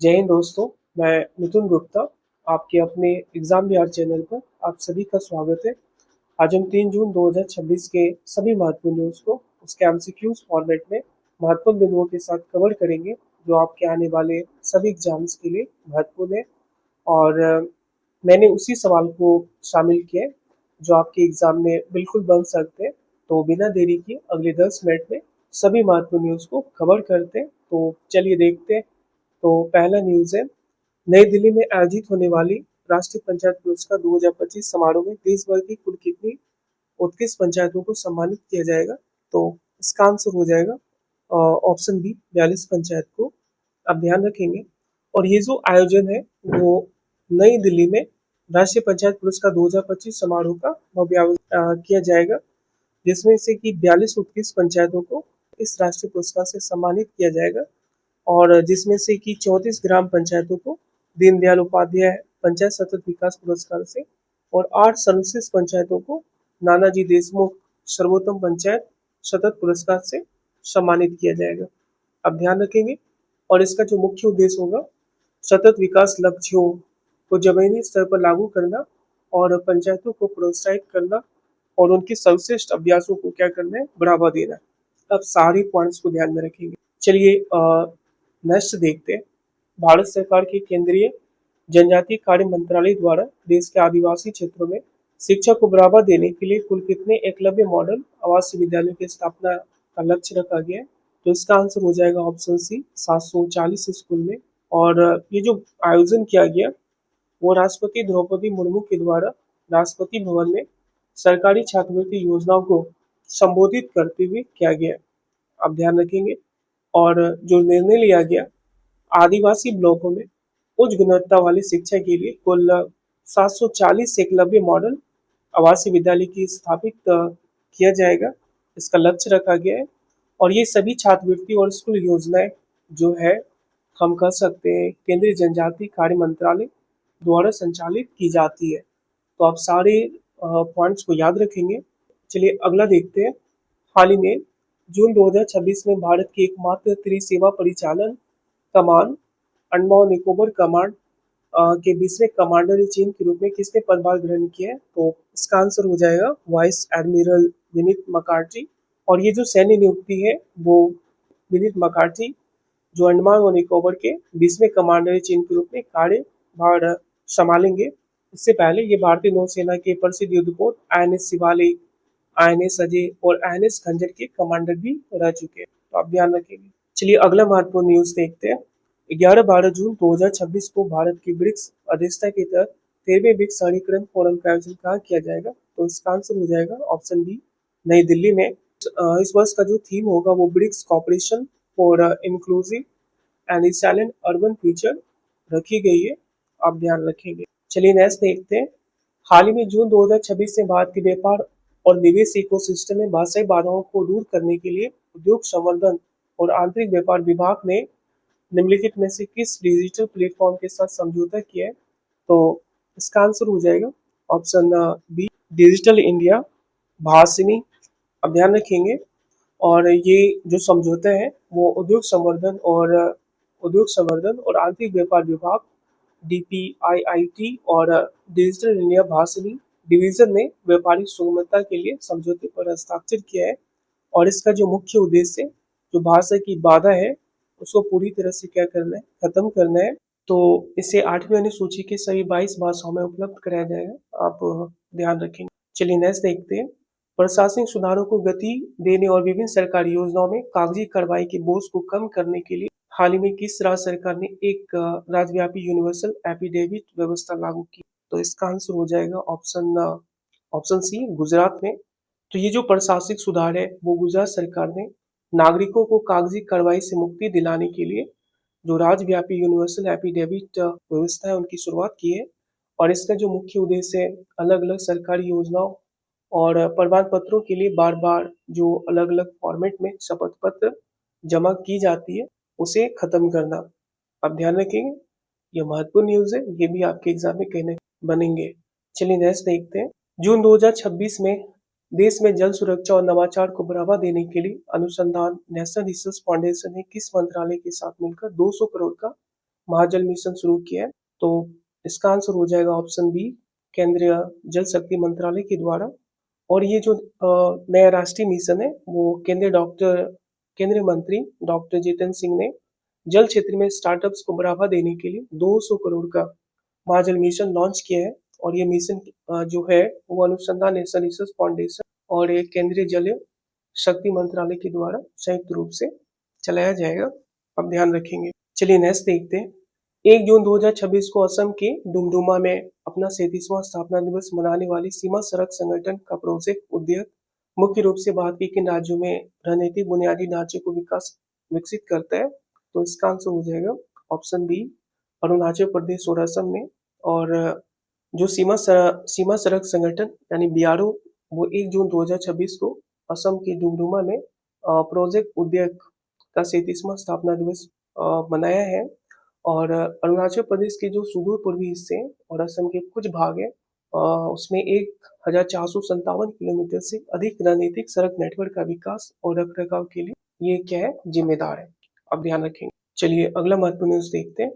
जय हिंद दोस्तों। मैं मिथुन गुप्ता, आपके अपने एग्जाम बिहार चैनल पर आप सभी का स्वागत है। आज हम 3 जून 2026 के सभी महत्वपूर्ण न्यूज को उसके एमसीक्यूज फॉर्मेट में महत्वपूर्ण बिंदुओं के साथ कवर करेंगे, जो आपके आने वाले सभी एग्जाम्स के लिए महत्वपूर्ण है। और मैंने उसी सवाल को शामिल किया है जो आपके एग्जाम में बिल्कुल बन सकते हैं। तो बिना देरी के अगले 10 मिनट में सभी महत्वपूर्ण न्यूज को कवर करते हैं। तो चलिए देखते हैं। तो पहला न्यूज है, नई दिल्ली में आयोजित होने वाली राष्ट्रीय पंचायत पुरस्कार 2025 समारोह में देश भर की कुल कितनी उत्कृष्ट पंचायतों को सम्मानित किया जाएगा? तो इसका आंसर हो जाएगा ऑप्शन बी, 42 पंचायत को। आप ध्यान रखेंगे। और ये जो आयोजन है वो नई दिल्ली में राष्ट्रीय पंचायत पुरस्कार 2025 समारोह का भव्य किया जाएगा, जिसमें से कि 42 उत्कृष्ट पंचायतों को इस राष्ट्रीय पुरस्कार से सम्मानित किया जाएगा। और जिसमें से कि 34 ग्राम पंचायतों को दीनदयाल उपाध्याय पंचायत सतत विकास पुरस्कार से और 8 सर्वश्रेष्ठ पंचायतों को नानाजी देशमुख सर्वोत्तम पंचायत सतत पुरस्कार से सम्मानित किया जाएगा। अब ध्यान रखेंगे। और इसका जो मुख्य उद्देश्य होगा, सतत विकास लक्ष्यों को जमीनी स्तर पर लागू करना और पंचायतों को प्रोत्साहित करना और उनके सर्वश्रेष्ठ अभ्यासों को क्या करना है, बढ़ावा देना। अब सारे पॉइंट्स को ध्यान में रखेंगे। चलिए नेक्स्ट देखते हैं। भारत सरकार के केंद्रीय जनजातीय कार्य मंत्रालय द्वारा देश के आदिवासी क्षेत्रों में शिक्षा को बढ़ावा देने के लिए कुल कितने एकलव्य मॉडल आवासीय विद्यालयों की स्थापना का लक्ष्य रखा गया है? तो इसका आंसर हो जाएगा ऑप्शन सी, 740 स्कूल में। और ये जो आयोजन किया गया वो राष्ट्रपति द्रौपदी मुर्मू के द्वारा राष्ट्रपति भवन में सरकारी छात्रवृत्ति योजनाओं को संबोधित करते हुए किया गया। आप ध्यान रखेंगे। और जो निर्णय लिया गया, आदिवासी ब्लॉकों में उच्च गुणवत्ता वाली शिक्षा के लिए कुल 740 एकलव्य मॉडल आवासीय विद्यालय की स्थापित किया जाएगा, इसका लक्ष्य रखा गया है। और ये सभी छात्रवृत्ति और स्कूल योजनाएं जो है, हम कह सकते हैं केंद्रीय जनजातीय कार्य मंत्रालय द्वारा संचालित की जाती है। तो आप सारे पॉइंट्स को याद रखेंगे। चलिए अगला देखते हैं। हाल ही में जून 2026 में भारत की एकमात्र त्रिसेवा परिचालन कमान अंडमान निकोबार कमांड के 20वें कमांडर इन चीफ के रूप में किसने पदभार ग्रहण किया है? तो इसका आंसर हो जाएगा वाइस एडमिरल विनीत मकार्जी। और ये जो सैन्य नियुक्ति है वो विनीत मकार्जी जो अंडमान और निकोबार के 20वें कमांडर इन चीफ के रूप में कार्यभार संभालेंगे। इससे पहले ये भारतीय नौसेना के प्रसिद्ध युद्धपोत INS शिवालिक, INS अजय और INS खंजर के कमांडर भी रह चुके हैं। तो आप ध्यान रखेंगे। चलिए अगला महत्वपूर्ण न्यूज देखते हैं। 11-12 जून 2026 को भारत की ब्रिक्स अध्यक्षता के तहत 13वें ब्रिक्स शहरीकरण फोरम का आयोजन कहाँ किया जाएगा? तो इसका आंसर हो जाएगा ऑप्शन बी, नई दिल्ली में। इस वर्ष का जो थीम होगा वो BRICS cooperation for inclusive and resilient urban future रखी गई है। आप ध्यान रखेंगे। चलिए नेक्स्ट देखते हैं। हाल ही में जून 2026 में भारत के व्यापार और निवेश इकोसिस्टम में भाषाई बाधाओं को दूर करने के लिए उद्योग संवर्धन और आंतरिक व्यापार विभाग ने निम्नलिखित में से किस डिजिटल प्लेटफॉर्म के साथ समझौता किया है? तो इसका आंसर हो जाएगा option B, digital India Bhashini. अब ध्यान रखेंगे। और ये जो समझौता है वो उद्योग संवर्धन और आंतरिक व्यापार विभाग DPIIT और डिजिटल इंडिया भाषिनी डिवीजन ने व्यापारिक सुगमता के लिए समझौते पर हस्ताक्षर किया है। और इसका जो मुख्य उद्देश्य, जो भाषा की बाधा है उसको पूरी तरह से क्या करना है, खत्म करना है। तो इसे 8वीं अनुसूची के सभी 22 भाषाओं में उपलब्ध कराया जाएगा। आप ध्यान रखेंगे। चलिए नेक्स्ट देखते हैं। प्रशासनिक सुधारों को गति देने और विभिन्न सरकारी योजनाओं में कागजी कार्रवाई के बोझ को कम करने के लिए हाल ही में किस राज्य सरकार ने एक राज्यव्यापी यूनिवर्सल एफिडेविट व्यवस्था लागू की? तो इसका आंसर हो जाएगा ऑप्शन सी, गुजरात में। तो ये जो प्रशासनिक सुधार है वो गुजरात सरकार ने नागरिकों को कागजी कार्रवाई से मुक्ति दिलाने के लिए जो राज्यव्यापी यूनिवर्सल एफिडेविट व्यवस्था है उनकी शुरुआत की है। और इसका जो मुख्य उद्देश्य है, अलग अलग सरकारी योजनाओं और प्रमाण पत्रों के लिए बार बार जो अलग अलग फॉर्मेट में शपथ पत्र जमा की जाती है उसे खत्म करना। आप ध्यान रखेंगे। यह महत्वपूर्ण न्यूज है, ये भी आपके एग्जाम में कहने बनेंगे। चलिए नेक्स्ट देखते हैं। जून 2026 में देश में जल सुरक्षा और नवाचार को बढ़ावा देने के लिए अनुसंधान नेशनल रिसर्च फाउंडेशन ने किस मंत्रालय के साथ मिलकर 200 करोड़ का महाजल मिशन शुरू किया है। तो इसका आंसर हो जाएगा ऑप्शन बी, केंद्रीय जल शक्ति मंत्रालय के द्वारा। और ये जो नया राष्ट्रीय मिशन है वो केंद्रीय मंत्री डॉक्टर जितेंद्र सिंह ने जल क्षेत्र में स्टार्टअप्स को बढ़ावा देने के लिए 200 करोड़ का महाजल मिशन लॉन्च किया है। और ये मिशन जो है वो अनुसंधान नेशनल रिसर्च फाउंडेशन और एक केंद्रीय जल शक्ति मंत्रालय के द्वारा संयुक्त रूप से चलाया जाएगा। अब ध्यान रखेंगे। चलिए नेक्स्ट देखते हैं। 1 जून 2026 को असम के डुमडुमा में अपना 37वां स्थापना दिवस मनाने वाली सीमा सड़क संगठन का प्रोजेक्ट उद्यत मुख्य रूप से भारत के किन राज्यों में रणनीतिक बुनियादी ढांचे को विकसित करता है? तो इसका आंसर हो जाएगा ऑप्शन बी, अरुणाचल प्रदेश और असम में। और जो सीमा सड़क संगठन यानी बीआरओ वो 1 जून 2026 को असम के डुमडुमा में प्रोजेक्ट उद्यत का 37वां स्थापना दिवस मनाया है। और अरुणाचल प्रदेश के जो सुदूर पूर्वी हिस्से हैं और असम के कुछ भाग हैं उसमें 1457 किलोमीटर से अधिक रणनीतिक सड़क नेटवर्क का विकास और रखरखाव के लिए ये क्या है, जिम्मेदार है। अब ध्यान रखेंगे। चलिए अगला महत्वपूर्ण न्यूज देखते हैं।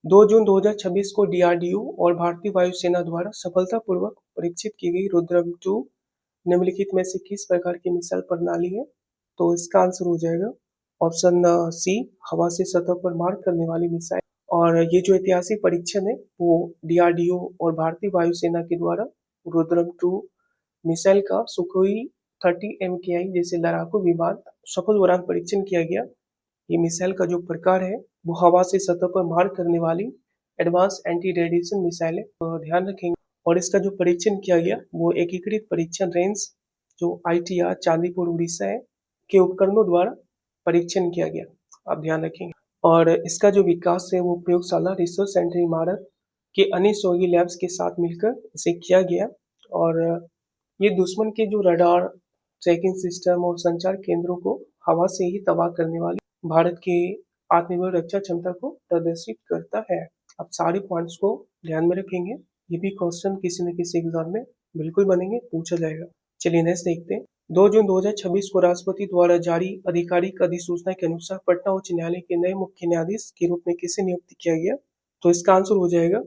2 जून 2026 को डीआरडीओ और भारतीय वायुसेना द्वारा सफलतापूर्वक परीक्षित की गई रुद्रम 2 निम्नलिखित में से किस प्रकार की मिसाइल प्रणाली है? तो इसका आंसर हो जाएगा ऑप्शन सी, हवा से सतह पर मार करने वाली मिसाइल। और ये जो ऐतिहासिक परीक्षण है वो डीआरडीओ और भारतीय वायुसेना के द्वारा रुद्रम 2 मिसाइल का सुखोई 30 MKI जैसे लड़ाकू विमान सफल उड़ान परीक्षण किया गया। ये मिसाइल का जो प्रकार है वो हवा से सतह पर मार करने वाली एडवांस एंटी रेडिएशन मिसाइल है, तो ध्यान रखेंगे। और इसका जो परीक्षण किया गया वो एकीकृत परीक्षण रेंज जो ITR चांदीपुर उड़ीसा है के उपकरणों द्वारा परीक्षण किया गया। आप ध्यान रखेंगे। और इसका जो विकास है वो प्रयोगशाला रिसर्च सेंटर इमारत के अन्य सहयोगी लैब्स के साथ मिलकर इसे किया गया। और ये दुश्मन के जो रडार, ट्रैकिंग सिस्टम और संचार केंद्रों को हवा से ही तबाह करने वाली भारत के आत्मनिर्भर रक्षा क्षमता को प्रदर्शित करता है। आप सारे पॉइंट्स को ध्यान में रखेंगे, ये भी क्वेश्चन किसी न किसी एग्जाम में बिल्कुल बनेंगे, पूछा जाएगा। चलिए नेक्स्ट देखते हैं। 2 जून 2026 को राष्ट्रपति द्वारा जारी आधिकारिक अधिसूचना के अनुसार पटना उच्च न्यायालय के नए मुख्य न्यायाधीश के रूप में किसे नियुक्त किया गया? तो इसका आंसर हो जाएगा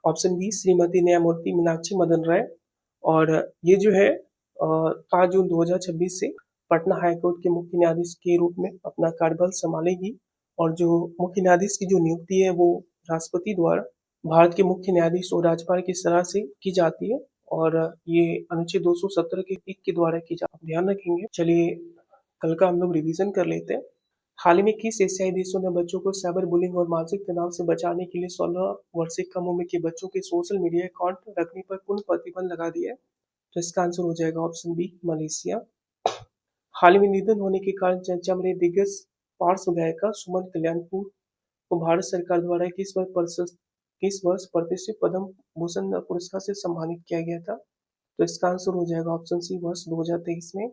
ऑप्शन बी, श्रीमती न्यायमूर्ति मीनाक्षी मदन राय। और ये जो है 5 जून 2026 से पटना हाईकोर्ट के मुख्य न्यायाधीश के रूप में अपना कार्यभार संभालेगी। और जो मुख्य न्यायाधीश की जो नियुक्ति है वो राष्ट्रपति द्वारा भारत के मुख्य न्यायाधीश और राज्यपाल की सलाह से की जाती है। और ये अनुच्छेद 217 के 1 के द्वारा की जाती है, ध्यान रखेंगे। चलिए कल का हम लोग रिवीजन कर लेते हैं। हाल ही में किस एशियाई देशों ने बच्चों को साइबर बुलिंग और मानसिक तनाव से बचाने के लिए 16 वर्ष से कम उम्र के बच्चों के सोशल मीडिया अकाउंट रखने पर पूर्ण प्रतिबंध लगा दिया है? तो इसका आंसर हो जाएगा ऑप्शन बी, मलेशिया। हाल ही में निधन होने के कारण चर्चा में रही दिग्गज पार्श्व गायिका सुमन कल्याणपुर को भारत सरकार द्वारा किस वर्ष प्रतिष्ठित पद्म भूषण पुरस्कार से सम्मानित किया गया था? तो इसका आंसर हो जाएगा ऑप्शन सी, वर्ष 2023 में।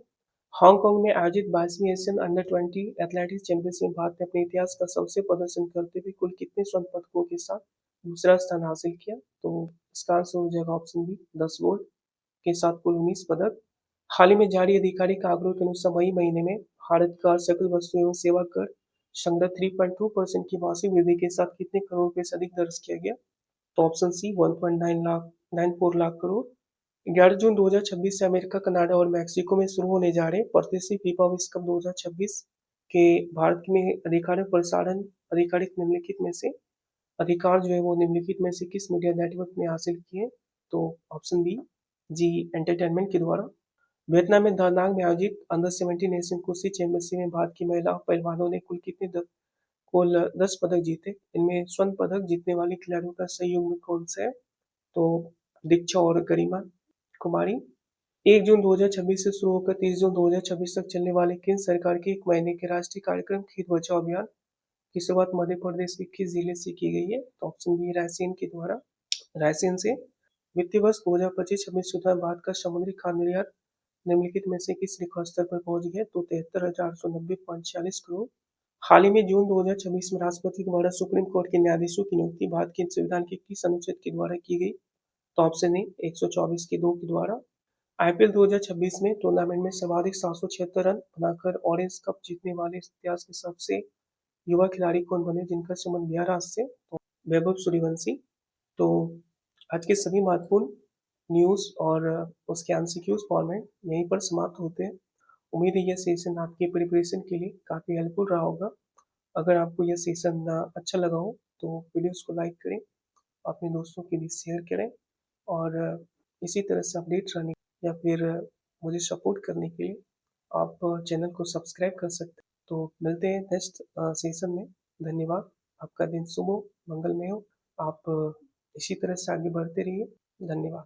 हांगकांग में आयोजित 22वीं एशियन अंडर 20 एथलेटिक्स चैंपियनशिप में भारत ने अपने इतिहास का सबसे प्रदर्शन करते हुए कुल कितने स्वर्ण पदकों के साथ दूसरा स्थान हासिल किया? तो इसका आंसर हो जाएगा ऑप्शन बी, 10 गोल्ड के साथ कुल 19 पदक। हाल ही में जारी आधिकारिक आंकड़ों के अनुसार मई महीने में भारत का सकल वस्तु एवं सेवा कर संग्रह 3.2% की वार्षिक वृद्धि के साथ कितने करोड़ रुपए से अधिक दर्ज किया गया? तो ऑप्शन सी, 1.94 लाख करोड़। 11 जून 2026 से अमेरिका, कनाडा और मैक्सिको में शुरू होने जा रहे प्रतिष्ठित फीफा विश्व कप 2026 के भारत में आधिकारिक निम्नलिखित में से अधिकार जो है वो निम्नलिखित में से किस मीडिया नेटवर्क ने हासिल किए? तो ऑप्शन बी, जी एंटरटेनमेंट के द्वारा। वियतनाम में दानांग में आयोजित अंडर 17 एशियन कुश्ती चैंपियनशिप में भारत की महिला पहलवानों ने कुल 10 पदक जीते। इनमें स्वर्ण पदक जीतने वाली खिलाड़ियों का सही उम्र कौन सा है? तो दीक्षा और गरिमा कुमारी। 1 जून 2026 से शुरू होकर 30 जून 2026 तक चलने वाले केंद्र सरकार के 1 महीने के राष्ट्रीय कार्यक्रम खेत बचाओ अभियान की शुरुआत मध्य प्रदेश के किस जिले से की गई है? तो ऑप्शन बी, रायसेन के द्वारा, रायसेन से। वित्तीय वर्ष 2025-26 के दौरान भारत का समुद्री खाद्य निर्यात निम्नलिखित में से किस रिकॉर्ड स्तर पर पहुंच गया? तो 73,890.46 करोड़। हाल ही में जून 2026 में राष्ट्रपति द्वारा सुप्रीम कोर्ट के न्यायाधीशों की नियुक्ति भारत के संविधान के किस अनुच्छेद के द्वारा की गई? तो ऑप्शन ए, 124 के 2 के द्वारा। आईपीएल 2026 में टूर्नामेंट में सर्वाधिक 776 रन बनाकर ऑरेंज कप जीतने वाले इतिहास के सबसे युवा खिलाड़ी कौन बने जिनका संबंध बिहार से, तो वैभव सूर्यवंशी। तो आज के सभी महत्वपूर्ण न्यूज़ और उसके एमसीक्यूज़ फॉर्मेट यहीं पर समाप्त होते हैं। उम्मीद है यह सेशन आपके प्रिपरेशन के लिए काफ़ी हेल्पफुल रहा होगा। अगर आपको यह सेशन अच्छा लगा हो तो वीडियोज़ को लाइक करें, अपने दोस्तों के लिए शेयर करें और इसी तरह से अपडेट रहने या फिर मुझे सपोर्ट करने के लिए आप चैनल को सब्सक्राइब कर सकते हैं। तो मिलते हैं नेक्स्ट सेशन में। धन्यवाद। आपका दिन शुभ हो, मंगलमय हो। आप इसी तरह से आगे बढ़ते रहिए। धन्यवाद।